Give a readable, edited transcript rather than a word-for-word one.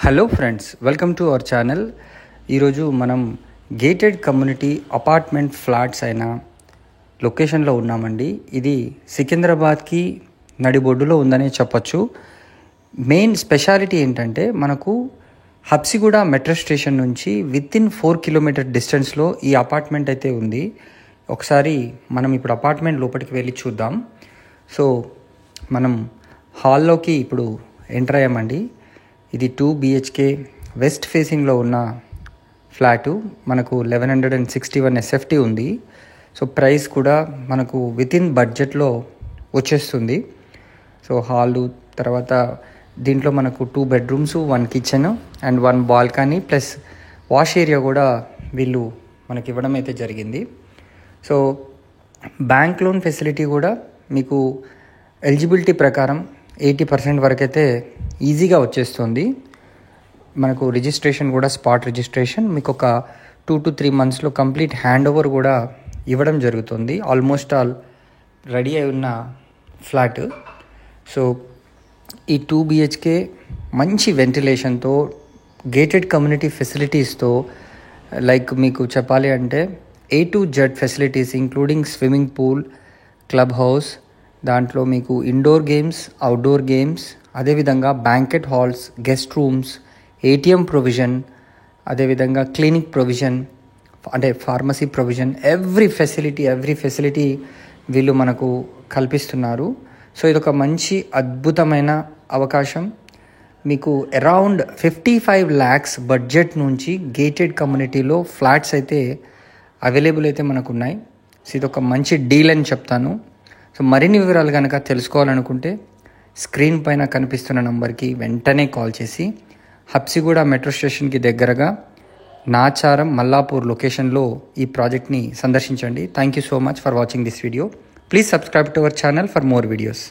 Hello friends, welcome to our channel. ఈరోజు మనం gated community apartment flats అయిన లొకేషన్లో ఉన్నామండి. ఇది సికింద్రాబాద్కి నడిబొడ్డులో ఉందనే చెప్పచ్చు. మెయిన్ స్పెషాలిటీ ఏంటంటే మనకు హబ్సిగూడ మెట్రో స్టేషన్ నుంచి వితిన్ 4 కిలోమీటర్ డిస్టెన్స్లో ఈ అపార్ట్మెంట్ అయితే ఉంది. ఒకసారి మనం ఇప్పుడు అపార్ట్మెంట్ లోపలికి వెళ్ళి చూద్దాం. సో మనం హాల్లోకి ఇప్పుడు ఎంటర్ అయ్యామండి. ఇది 2 BHK వెస్ట్ ఫేసింగ్లో ఉన్న ఫ్లాటు. మనకు 1161 SFT ఉంది. సో ప్రైస్ కూడా మనకు వితిన్ బడ్జెట్లో వచ్చేస్తుంది. సో హాలు తర్వాత దీంట్లో మనకు 2 bedrooms, 1 kitchen and 1 balcony plus wash area కూడా వీళ్ళు మనకి ఇవ్వడం అయితే జరిగింది. సో బ్యాంక్ లోన్ ఫెసిలిటీ కూడా మీకు ఎలిజిబిలిటీ ప్రకారం 80% వరకు అయితే ఈజీగా వచ్చేస్తుంది. మనకు రిజిస్ట్రేషన్ కూడా స్పాట్ రిజిస్ట్రేషన్, మీకు ఒక 2 to 3 మంత్స్లో కంప్లీట్ హ్యాండ్ ఓవర్ కూడా ఇవ్వడం జరుగుతుంది. ఆల్మోస్ట్ ఆల్ రెడీ అయి ఉన్న ఫ్లాట్. సో ఈ 2 BHK మంచి వెంటిలేషన్తో, గేటెడ్ కమ్యూనిటీ ఫెసిలిటీస్తో, లైక్ మీకు చెప్పాలి అంటే A to Z facilities including swimming pool, club house, దాంట్లో మీకు ఇండోర్ గేమ్స్, అవుట్డోర్ గేమ్స్, అదేవిధంగా banquet halls, guest rooms, ATM provision, అదేవిధంగా క్లినిక్ ప్రొవిజన్, అంటే ఫార్మసీ ప్రొవిజన్, ఎవ్రీ ఫెసిలిటీ వీళ్ళు మనకు కల్పిస్తున్నారు. సో ఇదొక మంచి అద్భుతమైన అవకాశం. మీకు అరౌండ్ 55 lakhs బడ్జెట్ నుంచి గేటెడ్ కమ్యూనిటీలో ఫ్లాట్స్ అయితే అవైలబుల్ అయితే మనకు ఉన్నాయి. సో ఇదొక మంచి డీల్ అని చెప్తాను. సో మరిన్ని వివరాలు కనుక తెలుసుకోవాలనుకుంటే స్క్రీన్ పైన కనిపిస్తున్న నంబర్కి వెంటనే కాల్ చేసి హబ్సిగూడ మెట్రో స్టేషన్కి దగ్గరగా నాచారం, మల్లాపూర్ లొకేషన్లో ఈ ప్రాజెక్ట్ని సందర్శించండి. Thank you so much for watching this video. Please subscribe to our channel for more videos.